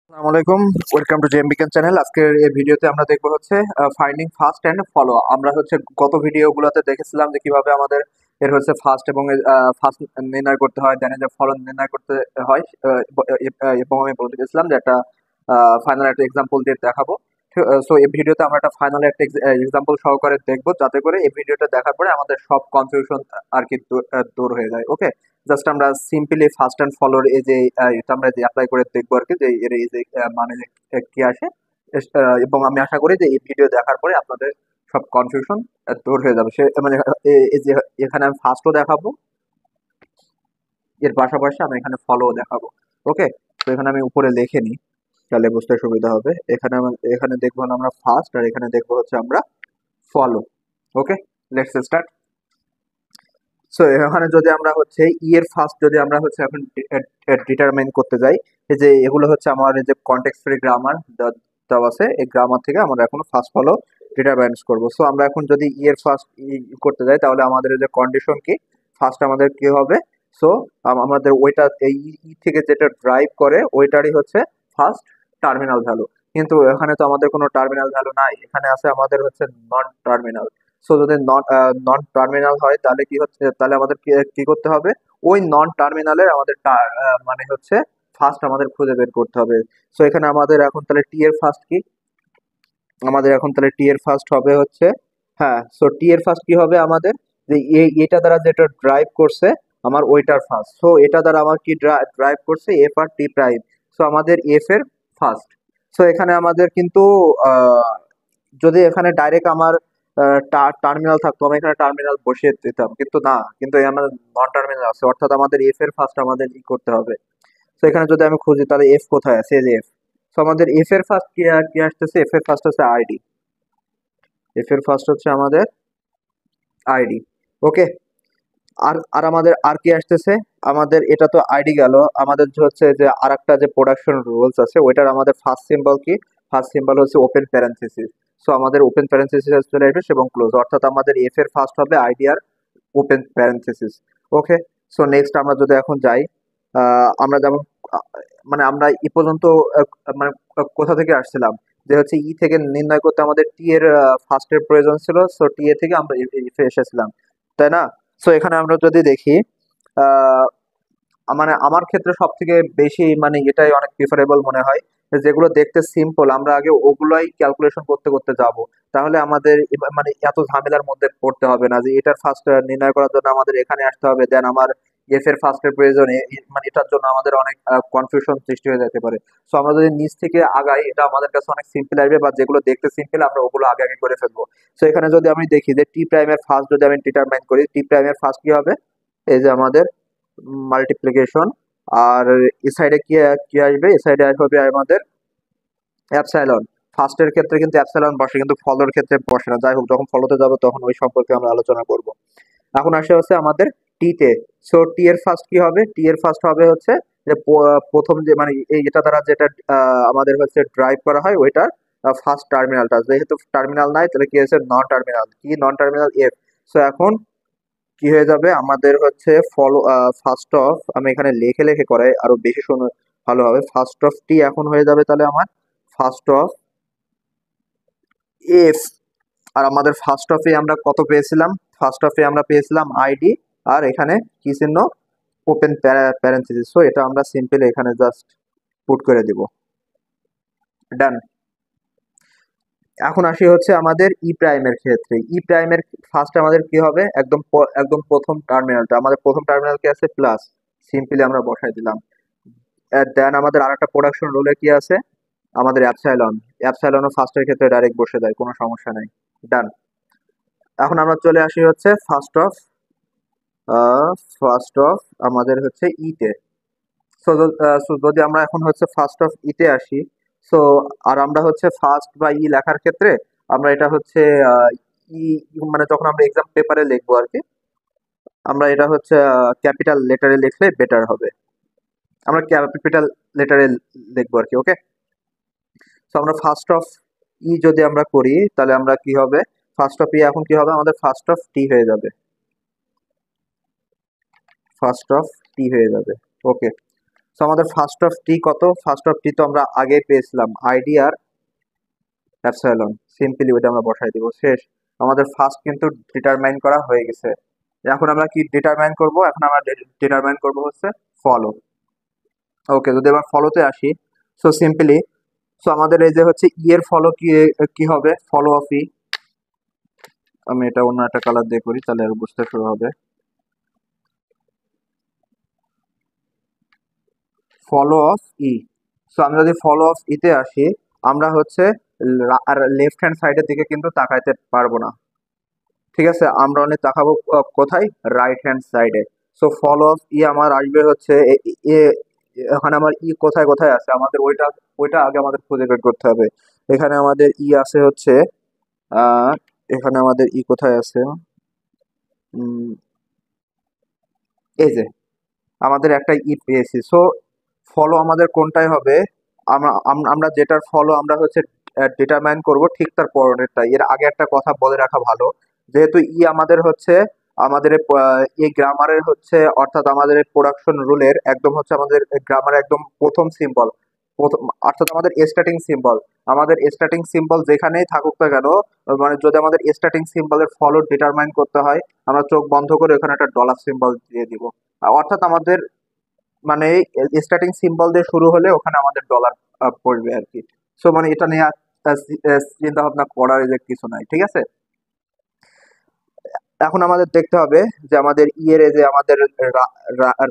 আসসালামু আলাইকুম, welcome to জেএমবিকেন channel. আজকের এই ভিডিওতে আমরা দেখবো হচ্ছে ফাইন্ডিং ফার্স্ট অ্যান্ড ফলো। আমরা হচ্ছে গত ভিডিওগুলোতে দেখেছিলাম যে কিভাবে আমাদের এর হচ্ছে ফার্স্ট এবং ফার্স্ট নির্ণয় করতে হয়, দেন যে ফলো নির্ণয় করতে হয়। এবং আমি বলে দিয়েছিলাম যে একটা ফাইনাল একটা এক্সাম্পল দিয়ে দেখাবো। সো এই ভিডিওতে আমরা একটা ফাইনাল একটা এক্সাম্পল সহকারে দেখবো, যাতে করে এই ভিডিওটা দেখার পরে আমাদের সব কনফিউশন আর কি দূর হয়ে যায়। ওকে, জাস্ট আমরা সিম্পলি ফার্স্ট অ্যান্ড ফলোর এই যে এটা আমরা যে অ্যাপ্লাই করে দেখবো আর কি, যে এর এই যে মানে যে কি আসে। এবং আমি আশা করি যে এই ভিডিও দেখার পরে আপনাদের সব কনফিউশন দূর হয়ে যাবে। সে মানে এই যে এখানে আমি ফার্স্টও দেখাবো, এর পাশাপাশি আমি এখানে ফলো দেখাবো। ওকে, তো এখানে আমি উপরে লিখে নিই, তাহলে বুঝতে সুবিধা হবে। এখানে দেখবো আমরা ফার্স্ট, আর এখানে দেখবো হচ্ছে আমরা follow. Okay, let's start. So এখানে যদি আমরা হচ্ছে এর ফার্স্ট যদি আমরা হচ্ছে এখন ডিটারমাইন করতে যাই, এই যে এগুলো হচ্ছে আমার এই যে কনটেক্সট ফ্রি গ্রামার দেওয়া আছে, এই গ্রামার থেকে আমরা এখন ফার্স্ট ফলো ডিটারমাইন করব। সো আমরা এখন যদি এর ফার্স্ট করতে যাই, তাহলে আমাদের এই যে কন্ডিশন কি, ফার্স্ট আমাদের কি হবে। সো আমাদের ওইটা এই থেকে যেটা ড্রাইভ করে ওইটারই হচ্ছে ফার্স্ট টার্মিনাল ভ্যালু। কিন্তু এখানে তো আমাদের কোনো টার্মিনাল ভ্যালু নাই, এখানে আছে আমাদের হচ্ছে নন টার্মিনাল। সো যদি নন টার্মিনাল হয় তাহলে কি হচ্ছে, তাহলে আমাদের কি করতে হবে, ওই নন টার্মিনালের আমাদের মানে হচ্ছে ফার্স্ট আমাদের খুঁজে বের করতে হবে। সো এখানে আমাদের এখন তাহলে টি এর ফার্স্ট কি, আমাদের এখন তাহলে টি এর ফার্স্ট হবে হচ্ছে, হ্যাঁ, সো টি এর ফার্স্ট কি হবে আমাদের, যে এটা দ্বারা যেটা ড্রাইভ করছে আমার ওইটার ফার্স্ট। সো এটা দ্বারা আমার কি ড্রাইভ করছে এফ আর টি প্রাইম। সো আমাদের এফ এর ফার্স্ট। সো এখানে আমাদের কিন্তু আহ, যদি এখানে ডাইরেক্ট আমার টার্মিনাল থাকতো, আমি এখানে টার্মিনাল বসিয়ে দিতাম, কিন্তু না, কিন্তু আমার নন টার্মিনাল আছে, অর্থাৎ আমাদের এফ এর ফার্স্ট আমাদের ই করতে হবে। তো এখানে যদি আমি খুঁজি তাহলে এফ কোথায় আছে, এই যে এফ। তো আমাদের এফ এর ফার্স্ট কি কি আসতেছে, এফ এর ফার্স্ট হচ্ছে আইডি, এফ এর ফার্স্ট হচ্ছে আমাদের আইডি। ওকে, আর আর আমাদের আর কি আসতেছে, আমাদের এটা তো আইডি গেল, আমাদের যে হচ্ছে যে আরেকটা যে প্রোডাকশন রুলস আছে ওইটার আমাদের ফার্স্ট সিম্বল কি, ফার্স্ট সিম্বল হচ্ছে ওপেন প্যারেনথেসিস। সো আমাদের ওপেন প্যারেনথেসিস চলে আসবে এবং ক্লোজ, অর্থাৎ আমাদের এফ এর ফার্স্ট হবে আইডি আর ওপেন প্যারেনথেসিস। ওকে, সো নেক্সট আমরা যদি এখন যাই, আমরা যেমন আহ, মানে আমরা ই পর্যন্ত মানে কোথা থেকে আসছিলাম, যে হচ্ছে ই থেকে নির্ণয় করতে আমাদের টি এর ফার্স্টের প্রয়োজন ছিল। সো টি এ থেকে আমরা ইফে এসেছিলাম, তাই না? সো এখানে আমরা যদি দেখি, আহ, মানে আমার ক্ষেত্রে সব থেকে বেশি মানে এটাই অনেক প্রিফারেবল মনে হয়, যে যেগুলো দেখতে সিম্পল আমরা আগে ওগুলাই ক্যালকুলেশন করতে করতে যাব। তাহলে আমাদের মানে এত ঝামেলার মধ্যে পড়তে হবে না, যে এটার ফার্স্ট নির্ণয় করার জন্য আমাদের এখানে আসতে হবে, দেন আমার এফ এর ফার্স্টের প্রয়োজনে মানে এটার জন্য আমাদের অনেক কনফিউশন সৃষ্টি হয়ে যেতে পারে। সো আমরা যদি নিচ থেকে আগাই, এটা আমাদের কাছে অনেক সিম্পল আসবে, বা যেগুলো দেখতে সিম্পল আমরা ওগুলো আগে আগে করে ফেলবো। সো এখানে যদি আমি দেখি যে টি প্রাইমের ফার্স্ট যদি আমি ডিটারমাইন করি, টি প্রাইমের ফার্স্ট কি হবে, এই যে আমাদের মাল্টিপ্লিকেশন। আর এই সাইডে কি কি আসবে, এই সাইডে হবে আমাদের অ্যাপসাইলন। ফার্স্টের ক্ষেত্রে কিন্তু অ্যাপসাইলন বসে, কিন্তু ফলোর ক্ষেত্রে বসে না। যাই হোক, যখন ফলোতে যাবো তখন ওই সম্পর্কে আমরা আলোচনা করব। এখন আসে হচ্ছে আমাদের টি তে। সো টি এর ফার্স্ট কি হবে, টি এর ফার্স্ট হবে হচ্ছে যে প্রথম যে মানে এই এটা দ্বারা যেটা আমাদের হচ্ছে ড্রাইভ করা হয় ওইটার ফার্স্ট টার্মিনালটা, যেহেতু টার্মিনাল নাই তাহলে কি হচ্ছে নন টার্মিনাল, কি নন টার্মিনাল এফ। সো এখন কি হয়ে যাবে আমাদের হচ্ছে ফলো ফার্স্ট অফ, আমি এখানে লিখে লিখে করাই আরো বেশি শুনে ভালো হবে। ফার্স্ট অফ টি এখন হয়ে যাবে তাহলে আমার ফার্স্ট অফ এফ। আর আমাদের ফার্স্ট অফে আমরা কত পেয়েছিলাম, ফার্স্ট অফে আমরা পেয়েছিলাম আইডি, আর এখানে কি চিহ্ন, ওপেন প্যারেন্থেসিস। সো এটা আমরা সিম্পলি এখানে জাস্ট পুট করে দিব, ডান। এখন আসি হচ্ছে আমাদের ই প্রাইমের ক্ষেত্রে, ই প্রাইমের ফার্স্ট আমাদের কি হবে, একদম একদম প্রথম টার্মিনালটা, আমাদের প্রথম টার্মিনাল কি আছে, প্লাস, সিম্পলি আমরা বসাই দিলাম। দেন আমাদের আরেকটা প্রোডাকশন রুলে কি আছে, আমাদের অ্যাপসাইলন, অ্যাপসাইলনও ফার্স্টের ক্ষেত্রে ডাইরেক্ট বসে যায়, কোনো সমস্যা নাই, ডান। এখন আমরা চলে আসি হচ্ছে ফার্স্ট অফ আমাদের হচ্ছে ইতে। সো যদি আমরা এখন হচ্ছে ফার্স্ট অফ ইতে আসি, সো আর আমরা হচ্ছে ফার্স্ট বা ই লেখার ক্ষেত্রে আমরা এটা হচ্ছে আহ, ই মানে যখন আমরা এক্সাম পেপারে লিখবো আর কি, আমরা এটা হচ্ছে ক্যাপিটাল লেটারে লিখলে বেটার হবে, আমরা ক্যাপিটাল লেটারে লিখবো আর কি। ওকে, তো আমরা ফার্স্ট অফ ই যদি আমরা করি তাহলে আমরা কি হবে, ফার্স্ট অফ ই এখন কি হবে, আমাদের ফার্স্ট অফ টি হয়ে যাবে, ফার্স্ট অফ টি হয়ে যাবে। ওকে, সো আমাদের ফার্স্ট অফ টি কত, ফার্স্ট অফ টি তো আমরা আগে পেয়েছিলাম আইডি আর অ্যাপসাইলন, সিম্পলি ওইটা আমরা বসাই দিব, শেষ। আমাদের ফার্স্ট কিন্তু ডিটারমাইন করা হয়ে গেছে। এখন আমরা কি ডিটারমাইন করব, এখন আমরা ডিটারমাইন করব হচ্ছে ফলো। ওকে, যদি এবার ফলোতে আসি, সো সিম্পলি, সো আমাদের এই যে হচ্ছে ই এর ফলো কি কি হবে, ফলো অফ ই, আমি এটা অন্য একটা কালার দিয়ে করি তাহলে আর বুঝতে শুরু হবে। ফলো অফ ই, সো আমরা যদি ফলো অফ ইতে আসি, আমরা হচ্ছে আর লেফট হ্যান্ড সাইডের দিকে কিন্তু তাকাইতে পারবো না, ঠিক আছে, আমরা অনেক তাকাবো কোথায়, রাইট হ্যান্ড সাইডে। সো ফলো অফ ই আমার আসবে হচ্ছে এখানে আমার ই কোথায় কোথায় আছে, আমাদের ওইটা ওইটা আগে আমাদের খুঁজে বের করতে হবে। এখানে আমাদের ই আছে হচ্ছে আহ এখানে আমাদের ই কোথায় আছে, উম, এই যে আমাদের একটা ই পেয়েছি। সো ফলো আমাদের কোনটাই হবে, আমরা যেটার ফলো আমরা হচ্ছে ডিটারমাইন করব ঠিক তার পরেরটা। এর আগে একটা কথা বলে রাখা ভালো, যেহেতু ই আমাদের হচ্ছে আমাদের এই গ্রামারের হচ্ছে, অর্থাৎ আমাদের প্রোডাকশন রুলের একদম হচ্ছে আমাদের গ্রামারের একদম প্রথম সিম্বল, প্রথম, অর্থাৎ আমাদের স্টার্টিং সিম্বল। আমাদের স্টার্টিং সিম্বল যেখানেই থাকুক না কেন, মানে যদি আমাদের স্টার্টিং সিম্বলের ফলো ডিটারমাইন করতে হয়, আমরা চোখ বন্ধ করে ওখানে একটা ডলার সিম্বল দিয়ে দিব। অর্থাৎ আমাদের মানে স্টার্টিং সিম্বল দিয়ে শুরু হলে ওখানে আমাদের ডলার পড়বে আর কি। সো মানে এটা নিয়ে চিন্তা ভাবনা করার যে কিছু নাই, ঠিক আছে। এখন আমাদের দেখতে হবে যে আমাদের ই এর এই যে আমাদের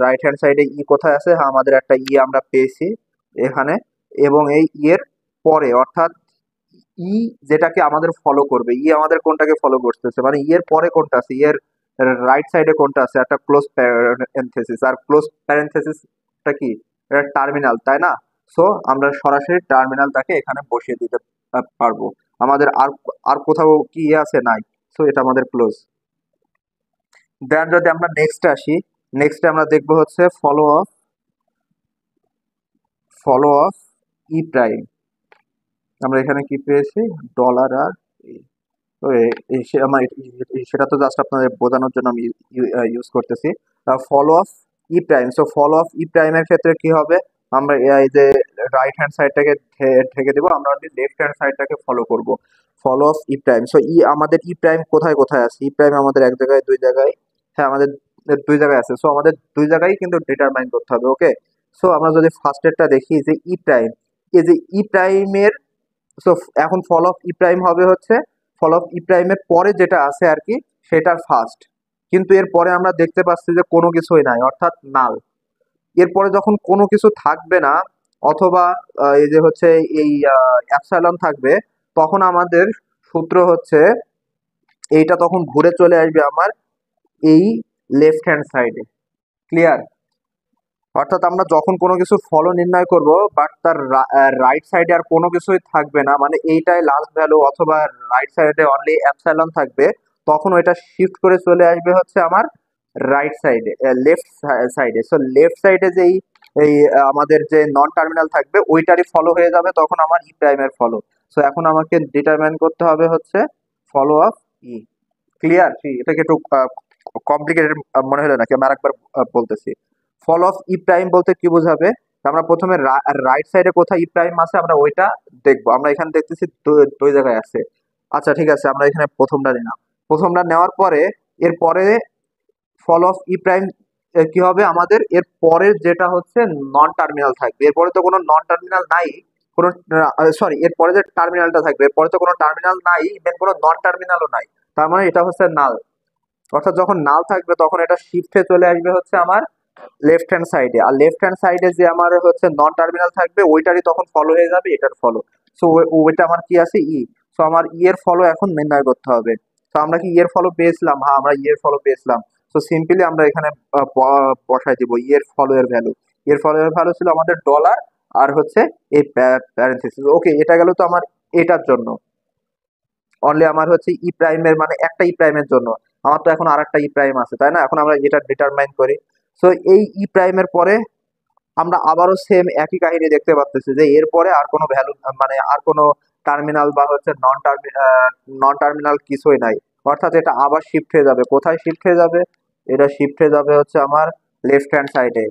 রাইট হ্যান্ড সাইডে ই কোথায় আছে, হ্যাঁ আমাদের একটা ই আমরা পেয়েছি এখানে, এবং এই ই এর পরে, অর্থাৎ ই যেটাকে আমাদের ফলো করবে, ই আমাদের কোনটাকে ফলো করতেছে, মানে ই এর পরে কোনটা আছে, ই এর রাইট সাইডে কোনটা আছে, একটা ক্লোজ প্যারেনথেসিস, আর ক্লোজ প্যারেনথেসিসটা কি, এটা টার্মিনাল, তাই না। সো আমরা সরাসরি টার্মিনালটাকে এখানে বসিয়ে দিতে পারবো। আমাদের আর আর কোথাও কি ইয়ে আছে, নাই। সো এটা আমাদের ক্লোজ। দেন যদি আমরা নেক্সটে আসি, নেক্সটে আমরা দেখবো হচ্ছে ফলো অফ ই প্রাইম। আমরা এখানে কি পেয়েছি, ডলার আর E। তো আমার সেটা তো জাস্ট আপনাদের বোঝানোর জন্য আমি ইউজ করতেছি। Follow of E prime, so follow of E প্রাইমের ক্ষেত্রে কি হবে, আমরা এই যে রাইট হ্যান্ড সাইডটাকে ঢেকে দেবো, আমরা লেফট হ্যান্ড সাইডটাকে ফলো করব। Follow of E prime, so E আমাদের ই প্রাইম কোথায় কোথায় আছে, ই প্রাইম আমাদের এক জায়গায়, দুই জায়গায়, হ্যাঁ আমাদের দুই জায়গায় আছে। সো আমাদের দুই জায়গায় কিন্তু ডিটারমাইন করতে হবে, ওকে। সো আমরা যদি ফার্স্টেরটা দেখি যে ই প্রাইম, এই যে ই প্রাইমের, সো এখন ফল অফ ই প্রাইম হবে হচ্ছে, ফল অফ ই প্রাইমের পরে যেটা আছে আর কি, সেটার ফার্স্ট। কিন্তু এর পরে আমরা দেখতে পাচ্ছি যে কোনো কিছুই নাই, অর্থাৎ নাল। এরপরে যখন কোনো কিছু থাকবে না, অথবা এই যে হচ্ছে এই অ্যাপসাইলন থাকবে, তখন আমাদের সূত্র হচ্ছে এইটা তখন ঘুরে চলে আসবে আমার এই লেফট হ্যান্ড সাইডে, ক্লিয়ার। অর্থাৎ আমরা যখন কোনো কিছু ফলো নির্ণয় করব, বাট তার রাইট সাইডে আর কোনো কিছুই থাকবে না, মানে এইটাই লাস্ট ভ্যালু, অথবা রাইট সাইডে অনলি অ্যাপসাইলন থাকবে, তখন ওইটা শিফট করে চলে আসবে হচ্ছে আমার রাইট সাইডে, লেফট সাইডে। সো লেফট সাইডে যেই এই আমাদের যে নন টার্মিনাল থাকবে ওইটারই ফলো হয়ে যাবে তখন আমার ই প্রাইমের ফলো। সো এখন আমাকে ডিটারমাইন করতে হবে হচ্ছে ফলো অফ ই, ক্লিয়ার। এটাকে একটু কমপ্লিকেটেড মনে হলো নাকি, আমি আরেকবার বলতেছি। ফল অফ ই প্রাইম বলতে কি বোঝাবে, আমরা প্রথমে রাইট সাইডে কোথায় ই প্রাইম আছে আমরা ওইটা দেখবো। আমরা এখানে দেখতেছি দুই জায়গায় আছে, আচ্ছা ঠিক আছে, আমরা এখানে প্রথমটা নিলাম। প্রথমটা নেওয়ার পরে এরপরে ফল অফ ই প্রাইম কি হবে, আমাদের এর পরের যেটা হচ্ছে নন টার্মিনাল থাকবে, এরপরে তো কোনো নন টার্মিনাল নাই, কোনো, সরি, এরপরে যে টার্মিনালটা থাকবে এরপরে তো কোনো টার্মিনাল নাই, দেন কোনো নন টার্মিনালও নাই, তার মানে এটা হচ্ছে নাল। অর্থাৎ যখন নাল থাকবে তখন এটা শিফটে চলে আসবে হচ্ছে আমার লেফট হ্যান্ড সাইডে, আর লেফট হ্যান্ড সাইডে যে আমার হচ্ছে নন টার্মিনাল থাকবে ওইটারই তখন ফলো হয়ে যাবে এটার ফলো। সো ওইটা আমার কি আছে, ই। সো আমার ই এর ফলো এখন নির্ণয় করতে হবে। তো আমরা কি ই এর ফলো পেয়েছিলাম, হ্যাঁ আমরা ই এর ফলো পেয়েছিলাম। তো সিম্পলি আমরা এখানে বসাই দিব ই এর ফলো এর ভ্যালু। এর ফলো এর ভ্যালু ছিল আমাদের ডলার, আর হচ্ছে এই প্যারেন্থেসিস। ওকে, এটা গেল তো আমার এটার জন্য, অনলি আমার হচ্ছে ই প্রাইমের মানে একটা ই প্রাইমের জন্য। আমার তো এখন আর একটা ই প্রাইম আছে, তাই না, এখন আমরা এটা ডিটারমাইন করি। সো এই ই প্রাইমের পরে আমরা আবারও সেম একই কাহিনী দেখতে পাচ্ছি যে এরপরে আর কোনো ভ্যালু, মানে আর কোনো টার্মিনাল বা হচ্ছে নন টার্মিনাল কিছুই নাই। অর্থাৎ এটা আবার শিফট হয়ে যাবে, কোথায় শিফট হয়ে যাবে, এটা শিফট হয়ে যাবে হচ্ছে আমার লেফট হ্যান্ড সাইডে।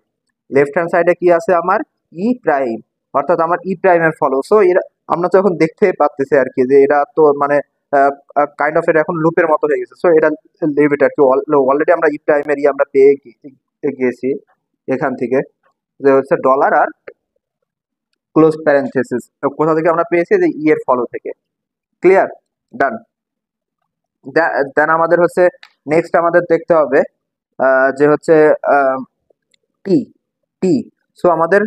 লেফট হ্যান্ড সাইডে কি আছে আমার ই প্রাইম, অর্থাৎ আমার ই প্রাইমের ফলো। সো এরা আমরা তো এখন দেখতে পাচ্ছি আর কি যে এটা তো মানে কাইন্ড অফ এটা এখন লুপের মতো হয়ে গেছে। সো এটা লিমিট আর কি, অলরেডি আমরা ই প্রাইমের আমরা পেয়ে গিয়েছি এখান থেকে, যে হচ্ছে ডলার আর ক্লোজ প্যারেন্থেসিস। কোথা থেকে আমরা পেয়েছি, যে ই এর ফলো থেকে। ক্লিয়ার? ডান। দেন আমাদের হচ্ছে নেক্সট আমাদের দেখতে হবে যে হচ্ছে টি টি। সো আমাদের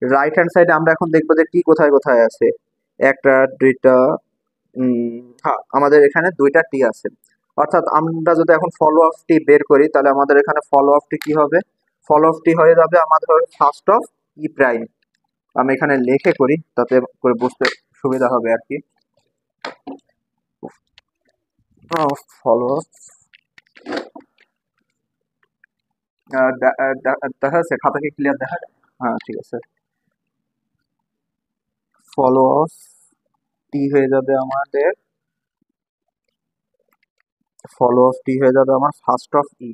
রাইট হ্যান্ড সাইডে আমরা এখন দেখবো যে টি কোথায় কোথায় আছে। একটা, দুইটা, হ্যাঁ আমাদের এখানে দুইটা টি আছে। অর্থাৎ আমরা যদি এখন ফলো অফ টি বের করি, তাহলে আমাদের এখানে ফলো অফ টি কি হবে, ফলো অফ টি হয়ে যাবে আমাদের ফার্স্ট অফ ই প্রাইম। আমি এখানে লিখে করি তাতে করে বুঝতে সুবিধা হবে আর কি। ফলো দেখা যাচ্ছে, খাতা কি ক্লিয়ার দেখা যায়? হ্যাঁ ঠিক আছে। ফলো অফ টি হয়ে যাবে আমাদের, ফলো অফ টি হয়ে যাবে আমার ফার্স্ট অফ ই।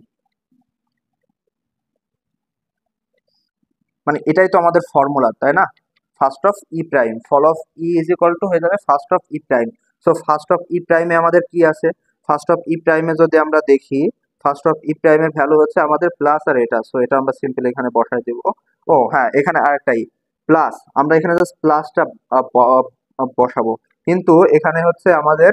মানে এটাই তো আমাদের ফর্মুলা, তাই না? First of E prime, follow of E is equal to হয়ে যাবে first of E prime. So first of E প্রাইমে আমাদের কি আছে, ফার্স্ট অফ ই প্রাইমে যদি আমরা দেখি, ফার্স্ট অফ ই প্রাইমের ভ্যালু হচ্ছে আমাদের প্লাস আর এটা। সো এটা আমরা সিম্পল এখানে বসাই দেব। ও হ্যাঁ, এখানে আরেকটাই প্লাস, আমরা এখানে জাস্ট প্লাসটা বসাবো। কিন্তু এখানে হচ্ছে আমাদের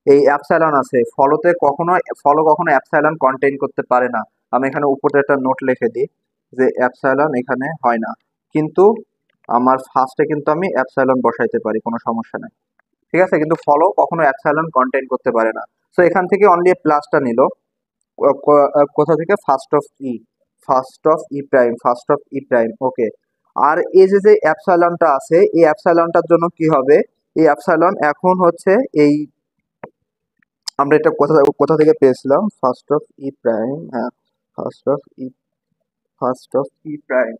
এই অ্যাপসাইলন আছে, ফলো কখনো অ্যাপসাইলন কন্টেইন করতে পারে না। আমি এখানে উপরে একটা নোট লিখে দিই যে অ্যাপসাইলন এখানে হয় না, কিন্তু আমার ফার্স্টে কিন্তু আমি অ্যাপসাইলন বসাইতে পারি, কোনো সমস্যা নাই। ঠিক আছে, কিন্তু ফলো কখনো অ্যাপসাইলন কন্টেইন করতে পারে না। সো এখান থেকে অনলি প্লাসটা নিল কোথা থেকে, first of E, first of E prime, first of E prime. Okay. আর এই যে যে অ্যাপসাইলনটা আছে, এই অ্যাপসাইলনটার জন্য কি হবে, এই অ্যাপসাইলন এখন হচ্ছে এই, আমরা এটা কোথা কোথা থেকে পেয়েছিলাম, ফার্স্ট অফ ই প্রাইম, হ্যাঁ first of E, first of E prime.